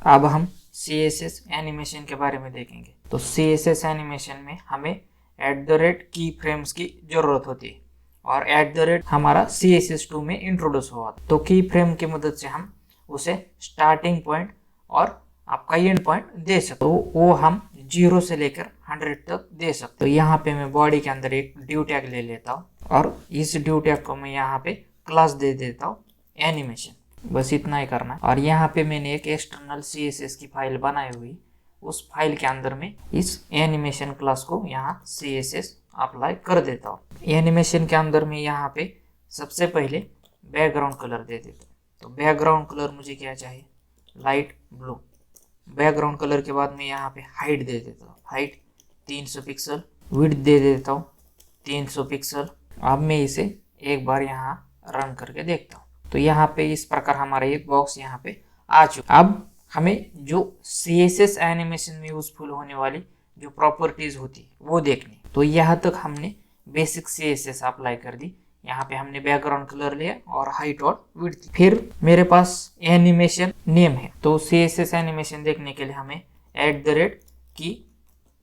अब हम CSS animation के बारे में देखेंगे। तो CSS एनिमेशन में हमें @की फ्रेम्स की जरूरत होती है और @ हमारा CSS2 में इंट्रोड्यूस हुआ। तो की फ्रेम की मदद से हम उसे स्टार्टिंग पॉइंट और आपका एंड पॉइंट दे सकते। तो वो हम 0 से लेकर 100 तक दे सकते। तो यहाँ पे मैं बॉडी के अंदर एक ड्यू टैग ले लेता हूँ और इस ड्यू टैग को मैं यहाँ पे क्लास दे देता हूँ एनिमेशन। बस इतना ही करना है। और यहाँ पे मैंने एक एक्सटर्नल CSS की फाइल बनाई हुई, उस फाइल के अंदर में इस एनिमेशन क्लास को यहाँ CSS अप्लाई कर देता हूँ। एनिमेशन के अंदर में यहाँ पे सबसे पहले बैकग्राउंड कलर दे देता हूँ। तो बैकग्राउंड कलर मुझे क्या चाहिए, लाइट ब्लू। बैकग्राउंड कलर के बाद मैं यहाँ पे हाइट दे देता हूँ, हाइट 300 पिक्सल, विड्थ दे देता हूँ 300 पिक्सल। अब मैं इसे एक बार यहाँ रन करके देखता हूँ। तो यहाँ पे इस प्रकार हमारा एक बॉक्स यहाँ पे आ चुका। अब हमें जो CSS एनिमेशन में यूजफुल होने वाली जो प्रॉपर्टीज होती है वो देखनी। तो यहाँ तक हमने बेसिक CSS अप्लाई कर दी। यहाँ पे हमने बैकग्राउंड कलर लिया और हाइट और विड्थ। फिर मेरे पास एनिमेशन नेम है। तो CSS एनिमेशन देखने के लिए हमें @ की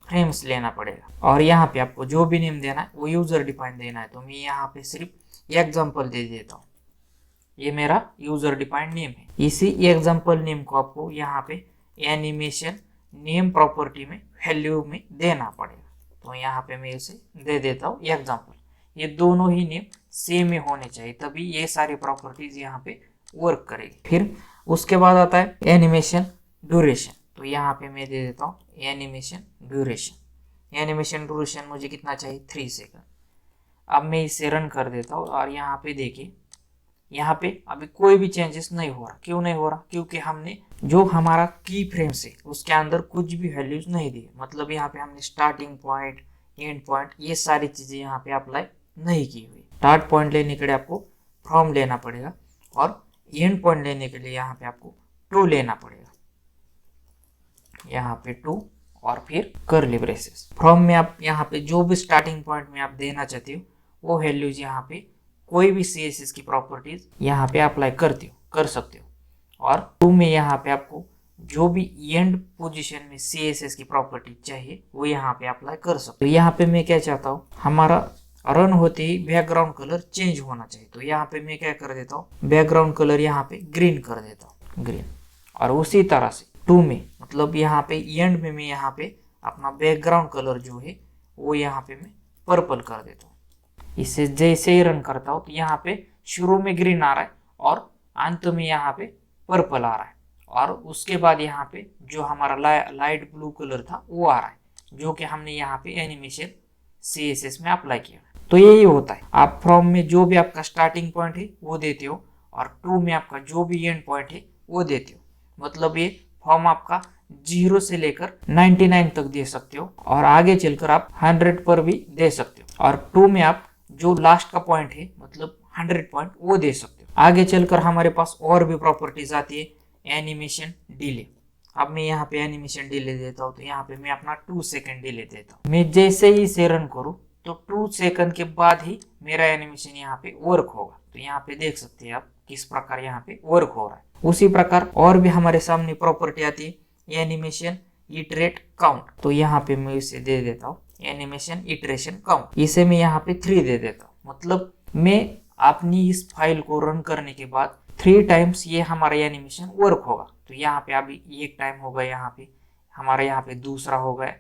फ्रेम्स लेना पड़ेगा और यहाँ पे आपको जो भी नेम देना है वो यूजर डिफाइन देना है। तो मैं यहाँ पे सिर्फ एग्जाम्पल दे देता हूँ, ये मेरा यूजर डिफाइंड नेम है। इसी एग्जाम्पल नेम को आपको यहाँ पे एनिमेशन नेम प्रॉपर्टी में वैल्यू में देना पड़ेगा। तो यहाँ पे मैं इसे दे देता हूँ एग्जाम्पल। ये दोनों ही नेम सेम ही होने चाहिए, तभी ये सारी प्रॉपर्टीज यहाँ पे वर्क करेगी। फिर उसके बाद आता है एनिमेशन ड्यूरेशन। तो यहाँ पे मैं दे देता हूँ एनिमेशन ड्यूरेशन। एनिमेशन ड्यूरेशन मुझे कितना चाहिए, 3 सेकंड। अब मैं इसे रन कर देता हूँ और यहाँ पे देखिए, यहाँ पे अभी कोई भी चेंजेस नहीं हो रहा। क्यों नहीं हो रहा, क्योंकि हमने जो हमारा की फ्रेम से उसके अंदर कुछ भी वैल्यूज नहीं दी। मतलब यहाँ पे हमने स्टार्टिंग पॉइंट, एंड पॉइंट, ये सारी चीजें यहाँ पे अप्लाई नहीं की हुई। स्टार्ट पॉइंट लेने के लिए आपको फ्रॉम लेना पड़ेगा और एंड पॉइंट लेने के लिए यहाँ पे आपको टू लेना पड़ेगा। यहाँ पे टू और फिर कर्ली ब्रेसेस। फ्रॉम में आप यहाँ पे जो भी स्टार्टिंग पॉइंट में आप देना चाहते हो वो वैल्यूज यहाँ पे कोई भी CSS की प्रॉपर्टीज यहाँ पे अप्लाई कर सकते हो। और टू में यहाँ पे आपको जो भी एंड पोजीशन में CSS की प्रॉपर्टी चाहिए वो यहाँ पे अप्लाई कर सकते हो। यहाँ पे मैं क्या चाहता हूँ, हमारा रन होते ही बैकग्राउंड कलर चेंज होना चाहिए। तो यहाँ पे मैं क्या कर देता हूँ, बैकग्राउंड कलर यहाँ पे ग्रीन कर देता हूँ, ग्रीन। और उसी तरह से टू में, मतलब यहाँ पे एंड में मैं यहाँ पे अपना बैकग्राउंड कलर जो है वो यहाँ पे मैं पर्पल कर देता हूँ। इसे जैसे ही रन करता हूँ तो यहाँ पे शुरू में ग्रीन आ रहा है और अंत में यहाँ पे पर्पल आ रहा है। और उसके बाद यहाँ पे जो हमारा लाइट ब्लू कलर था वो आ रहा है, जो कि हमने यहाँ पे एनिमेशन CSS में अप्लाई किया। तो यही होता है, आप फ्रॉम में जो भी आपका स्टार्टिंग पॉइंट है वो देते हो और टू में आपका जो भी एंड पॉइंट है वो देते हो। मतलब ये फॉर्म आपका 0 से लेकर 99 तक दे सकते हो और आगे चलकर आप 100 पर भी दे सकते हो। और टू में आप जो लास्ट का पॉइंट है, मतलब 100 पॉइंट, वो दे सकते हो। आगे चलकर हमारे पास और भी प्रॉपर्टीज आती है, एनिमेशन डिले। अब मैं यहाँ पे एनिमेशन डिले देता हूँ तो यहाँ पे मैं अपना 2 सेकंड डिले देता हूँ। मैं जैसे ही इसे रन करूँ तो 2 सेकंड के बाद ही मेरा एनिमेशन यहाँ पे वर्क होगा। तो यहाँ पे देख सकते हैं आप किस प्रकार यहाँ पे वर्क हो रहा है। उसी प्रकार और भी हमारे सामने प्रॉपर्टी आती है, एनिमेशन इटरेट काउंट। तो यहाँ पे मैं इसे दे देता हूँ एनिमेशन इटरेशन काउंट। इसे मैं यहाँ पे 3 दे देता हूँ। मतलब मैं अपनी इस फाइल को रन करने के बाद 3 टाइम्स ये हमारा एनिमेशन वर्क होगा। तो यहाँ पे अभी एक टाइम हो गया, यहाँ पे हमारा यहाँ पे दूसरा हो गया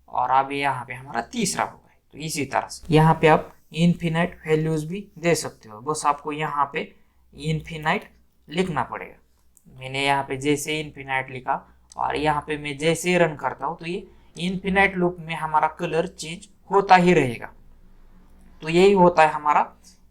और अभी यहाँ पे हमारा तीसरा हो गया। तो इसी तरह से यहाँ पे आप इनफिनाइट वैल्यूज भी दे सकते हो। बस आपको यहाँ पे इनफिनाइट लिखना पड़ेगा। मैंने यहाँ पे जैसे इनफिनाइट लिखा और यहाँ पे मैं जैसे ही रन करता हूँ तो ये इनफिनाइट लूप में हमारा कलर चेंज होता ही रहेगा। तो यही होता है हमारा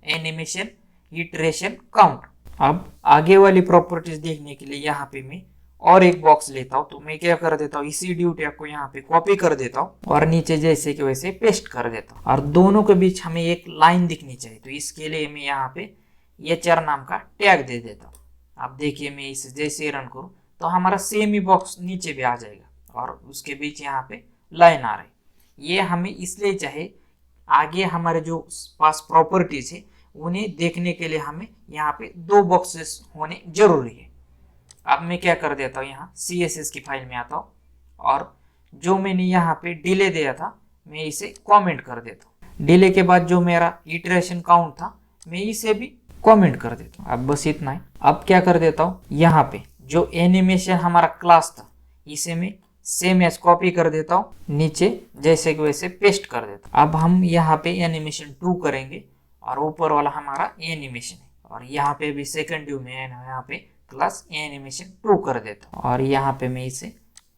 एनिमेशन इटरेशन काउंट। अब आगे वाली प्रॉपर्टीज देखने के लिए यहाँ पे मैं और एक बॉक्स लेता हूँ। तो मैं क्या कर देता हूँ, इसी ड्यू टैग को यहाँ पे कॉपी कर देता हूँ और नीचे जैसे कि वैसे पेस्ट कर देता हूँ। और दोनों के बीच हमें एक लाइन दिखनी चाहिए। तो इसके लिए मैं यहाँ पे HR नाम का टैग दे देता हूँ। अब देखिए मैं इसे जैसे रन करूँ तो हमारा सेम ही बॉक्स नीचे भी आ जाएगा और उसके बीच यहाँ पे लाइन आ रही। ये हमें इसलिए चाहिए, आगे हमारे जो पास प्रॉपर्टीज है उन्हें देखने के लिए हमें यहाँ पे 2 बॉक्सेस होने जरूरी है। अब मैं क्या कर देता हूँ, यहाँ CSS की फाइल में आता हूँ और जो मैंने यहाँ पे डिले दिया था मैं इसे कमेंट कर देता हूँ। डिले के बाद जो मेरा इटरेशन काउंट था मैं इसे भी कमेंट कर देता हूँ। अब बस इतना ही। अब क्या कर देता हूँ, यहाँ पे जो एनिमेशन हमारा क्लास था इसे मैं सेम एज कॉपी कर देता हूँ, नीचे जैसे कि वैसे पेस्ट कर देता हूँ। अब हम यहाँ पे एनिमेशन 2 करेंगे और ऊपर वाला हमारा एनिमेशन है और यहाँ पे भी सेकंड व्यू में यहाँ पे क्लास एनिमेशन 2 कर देता हूँ और यहाँ पे मैं इसे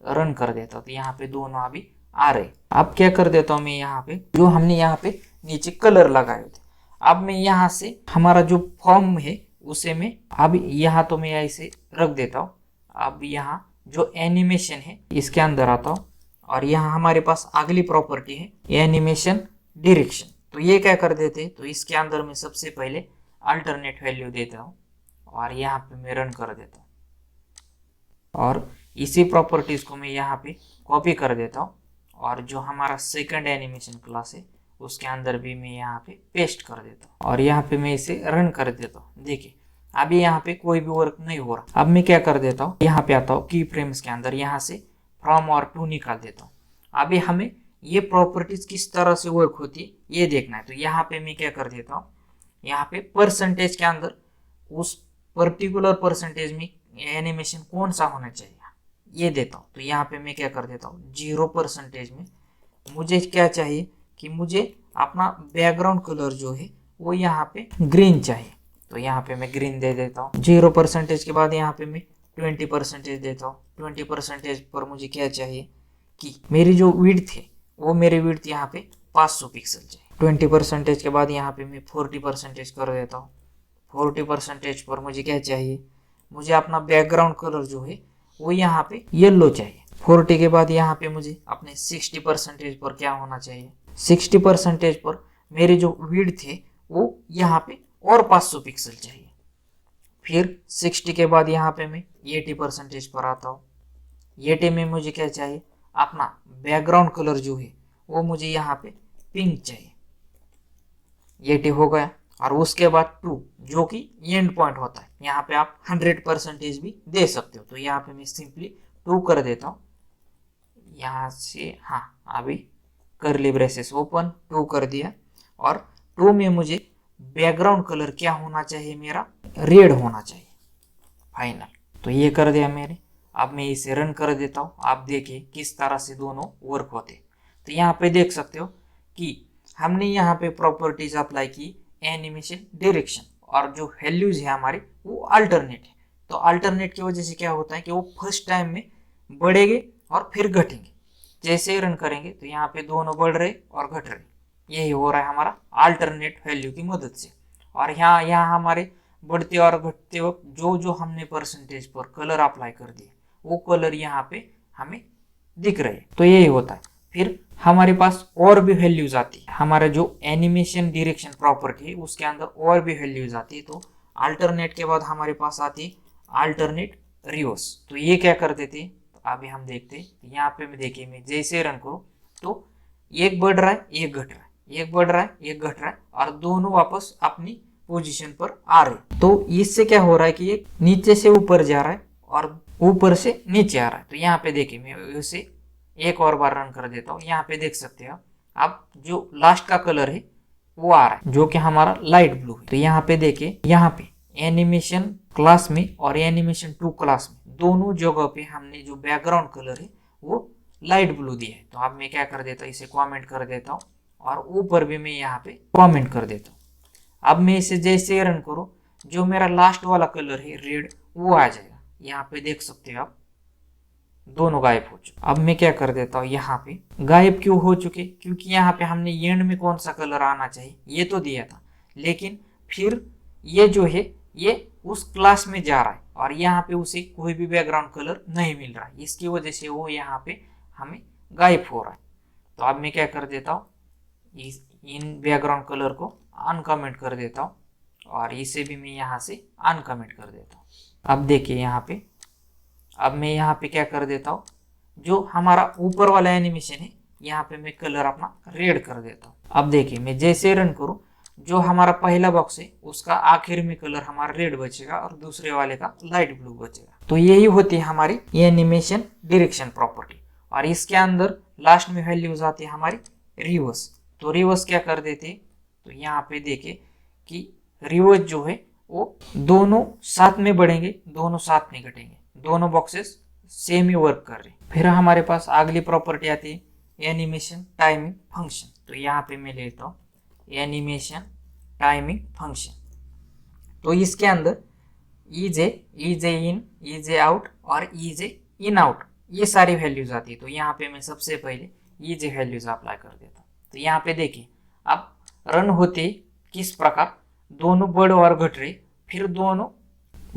रन कर देता हूँ। तो यहाँ पे दोनों अभी आ रहे। अब क्या कर देता हूँ मैं, यहाँ पे जो हमने यहाँ पे नीचे कलर लगाए थे, अब मैं यहाँ से हमारा जो फॉर्म है उसे मैं अब यहाँ तो मैं ऐसे रख देता हूँ। अब यहाँ जो एनिमेशन है इसके अंदर आता हूँ और यहाँ हमारे पास अगली प्रॉपर्टी है एनिमेशन डायरेक्शन। तो ये क्या कर देते, तो इसके अंदर मैं सबसे पहले अल्टरनेट वैल्यू देता हूँ और यहाँ पे मैं रन कर देता हूँ और इसी प्रॉपर्टीज को मैं यहाँ पे कॉपी कर देता हूँ और जो हमारा सेकंड एनिमेशन क्लास है उसके अंदर भी मैं यहाँ पे पेस्ट कर देता हूँ और यहाँ पे मैं इसे रन कर देता हूँ। देखिए अभी यहाँ पे कोई भी वर्क नहीं हो रहा। अब मैं क्या कर देता हूँ, यहाँ पे आता हूँ की फ्रेम्स के अंदर, यहाँ से फ्रॉम और टू निकाल देता हूँ। अभी हमें ये प्रॉपर्टीज किस तरह से वर्क होती है ये देखना है। तो यहाँ पे मैं क्या कर देता हूँ, यहाँ पे परसेंटेज के अंदर उस पर्टिकुलर परसेंटेज में एनिमेशन कौन सा होना चाहिए ये देता हूँ। तो यहाँ पे मैं क्या कर देता हूँ, 0% में मुझे क्या चाहिए कि मुझे अपना बैकग्राउंड कलर जो है वो यहाँ पे ग्रीन चाहिए। तो यहाँ पे मैं ग्रीन दे देता हूँ। 0% के बाद यहाँ पे मैं 20% देता हूँ। 20% पर मुझे क्या चाहिए कि मेरी जो विड्थ है वो मेरी विड्थ यहाँ पे 500 पिक्सल चाहिए। 20% के बाद यहाँ पे मैं 40% कर देता हूँ। 40% पर मुझे क्या चाहिए, मुझे अपना बैकग्राउंड कलर जो है वो यहाँ पे येलो चाहिए। 40 के बाद यहाँ पे मुझे अपने 60% पर क्या होना चाहिए, 60% पर मेरी जो विड्थ है वो यहाँ पे और 500 पिक्सल चाहिए। फिर 60 के बाद यहाँ पे मैं 80% पर आता हूँ। 80 में मुझे क्या चाहिए, अपना बैकग्राउंड कलर जो है वो मुझे यहाँ पे पिंक चाहिए। 80 हो गया और उसके बाद 2 जो कि एंड पॉइंट होता है, यहाँ पे आप 100% भी दे सकते हो। तो यहाँ पे मैं सिंपली 2 कर देता हूँ यहाँ से। हाँ अभी कर्ली ब्रेसेस ओपन 2 कर दिया और 2 में मुझे बैकग्राउंड कलर क्या होना चाहिए, मेरा रेड होना चाहिए फाइनल। तो ये कर दिया मैंने। अब मैं इसे रन कर देता हूँ। आप देखिए किस तरह से दोनों वर्क होते। तो यहाँ पे देख सकते हो कि हमने यहाँ पे प्रॉपर्टीज अप्लाई की एनिमेशन डायरेक्शन और जो वैल्यूज है हमारी वो अल्टरनेट है। तो अल्टरनेट की वजह से क्या होता है कि वो फर्स्ट टाइम में बढ़ेंगे और फिर घटेंगे। जैसे ही रन करेंगे तो यहाँ पे दोनों बढ़ रहे और घट रहे, यही हो रहा है हमारा अल्टरनेट वैल्यू की मदद से। और यहाँ हमारे बढ़ते और घटते वक्त जो जो हमने परसेंटेज पर कलर अप्लाई कर दिए वो कलर यहाँ पे हमें दिख रहे हैं। तो यही होता है। फिर हमारे पास और भी वैल्यूज आती है, हमारा जो एनिमेशन डायरेक्शन प्रॉपर्टी है उसके अंदर और भी वैल्यूज आती है। तो अल्टरनेट के बाद हमारे पास आती है अल्टरनेट रिवर्स। तो ये क्या कर देते हैं, तो अभी हम देखते हैं। यहाँ पे मैं देखिए मैं जैसे रन करूँ तो एक बढ़ रहा है एक घट रहा है, एक बढ़ रहा है एक घट रहा है और दोनों वापस अपनी पोजीशन पर आ रहे। तो इससे क्या हो रहा है कि ये नीचे से ऊपर जा रहा है और ऊपर से नीचे आ रहा है। तो यहाँ पे देखिए मैं उसे एक और बार रन कर देता हूँ। यहाँ पे देख सकते हो अब जो लास्ट का कलर है वो आ रहा है जो कि हमारा लाइट ब्लू है। तो यहाँ पे देखिए, यहाँ पे एनिमेशन क्लास में और एनिमेशन 2 क्लास में दोनों जगह पे हमने जो बैकग्राउंड कलर है वो लाइट ब्लू दिया है। तो अब मैं क्या कर देता हूँ, इसे कमेंट कर देता हूँ और ऊपर भी मैं यहाँ पे कमेंट कर देता हूँ। अब मैं इसे जैसे रन करूँ जो मेरा लास्ट वाला कलर है रेड वो आ जाएगा। यहाँ पे देख सकते हो आप दोनों गायब हो चुके। अब मैं क्या कर देता हूँ, यहाँ पे गायब क्यों हो चुके, क्योंकि यहाँ पे हमने एंड में कौन सा कलर आना चाहिए ये तो दिया था, लेकिन फिर ये जो है ये उस क्लास में जा रहा है और यहाँ पे उसे कोई भी बैकग्राउंड कलर नहीं मिल रहा है। इसकी वजह से वो यहाँ पे हमें गायब हो रहा है। तो अब मैं क्या कर देता हूँ, इन बैकग्राउंड कलर को अनकमेंट कर देता हूँ और इसे भी मैं यहाँ से अनकमेंट कर देता हूँ। अब देखिए यहाँ पे, अब मैं यहाँ पे क्या कर देता हूँ, जो हमारा ऊपर वाला एनिमेशन है यहाँ पे मैं कलर अपना रेड कर देता हूँ। अब देखिए मैं जैसे रन करूँ जो हमारा पहला बॉक्स है उसका आखिर में कलर हमारा रेड बचेगा और दूसरे वाले का लाइट ब्लू बचेगा। तो यही होती है हमारी एनिमेशन डायरेक्शन प्रॉपर्टी। और इसके अंदर लास्ट में वैल्यूज आती है हमारी रिवर्स। तो रिवर्स क्या कर देते, तो यहाँ पे देखे कि रिवर्स जो है वो दोनों साथ में बढ़ेंगे, दोनों साथ में घटेंगे, दोनों बॉक्सेस सेम ही वर्क कर रहे हैं। फिर हमारे पास अगली प्रॉपर्टी आती है एनिमेशन टाइमिंग फंक्शन। तो यहाँ पे मैं लेता हूँ एनिमेशन टाइमिंग फंक्शन। तो इसके अंदर ईजे इन, ईजे आउट और ईजे इन आउट ये सारी वैल्यूज आती है। तो यहाँ पे मैं सबसे पहले ईजे वैल्यूज अप्लाई कर देता हूँ। तो यहाँ पे देखिए अब रन होते किस प्रकार दोनों बढ़ और घट रहे, फिर दोनों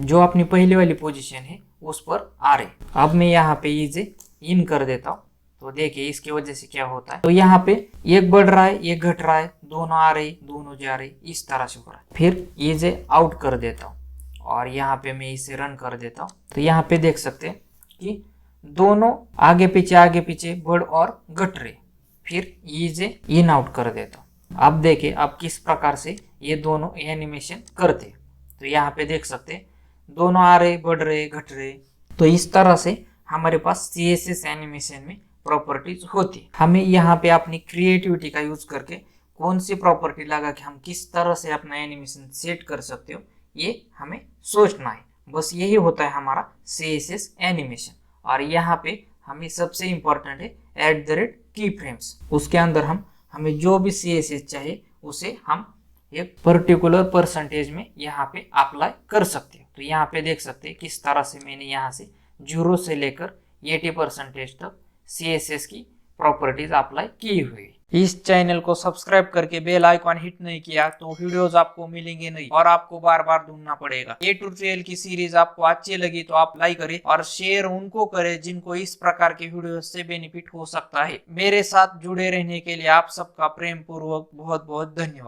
जो अपनी पहले वाली पोजीशन है उस पर आ रहे। अब मैं यहाँ पे ईजे इन कर देता हूँ। तो देखिए इसकी वजह से क्या होता है, तो यहाँ पे एक बढ़ रहा है एक घट रहा है, दोनों आ रहे दोनों जा रहे, इस तरह से हो रहा है। फिर ईजे आउट कर देता हूँ और यहाँ पे मैं इसे रन कर देता हूँ। तो यहाँ पे देख सकते हैं कि दोनों आगे पीछे बढ़ और घट रहे। फिर ईजे इन आउट कर देता हूँ। अब देखिए अब किस प्रकार से ये दोनों एनिमेशन करते। तो यहाँ पे देख सकते हैं दोनों आ रहे बढ़ रहे घट रहे। तो इस तरह से हमारे पास CSS एनिमेशन में प्रॉपर्टीज होती है। हमें यहाँ पे अपनी क्रिएटिविटी का यूज करके कौन सी प्रॉपर्टी लगा कि हम किस तरह से अपना एनिमेशन सेट कर सकते हो, ये हमें सोचना है। बस यही होता है हमारा CSS एनिमेशन। और यहाँ पे हमें सबसे इम्पोर्टेंट है की फ्रेम्स। उसके अंदर हमें जो भी CSS चाहिए उसे हम एक पर्टिकुलर परसेंटेज में यहाँ पे अप्लाई कर सकते हो। तो यहाँ पे देख सकते हैं किस तरह से मैंने यहाँ से 0 से लेकर 80% तक CSS की प्रॉपर्टीज अप्लाई की हुई। इस चैनल को सब्सक्राइब करके बेल आइकॉन हिट नहीं किया तो वीडियोस आपको मिलेंगे नहीं और आपको बार बार ढूंढना पड़ेगा। ये ट्यूटोरियल की सीरीज आपको अच्छी लगी तो आप लाइक करें और शेयर उनको करें जिनको इस प्रकार के वीडियो से बेनिफिट हो सकता है। मेरे साथ जुड़े रहने के लिए आप सबका प्रेम पूर्वक बहुत बहुत धन्यवाद।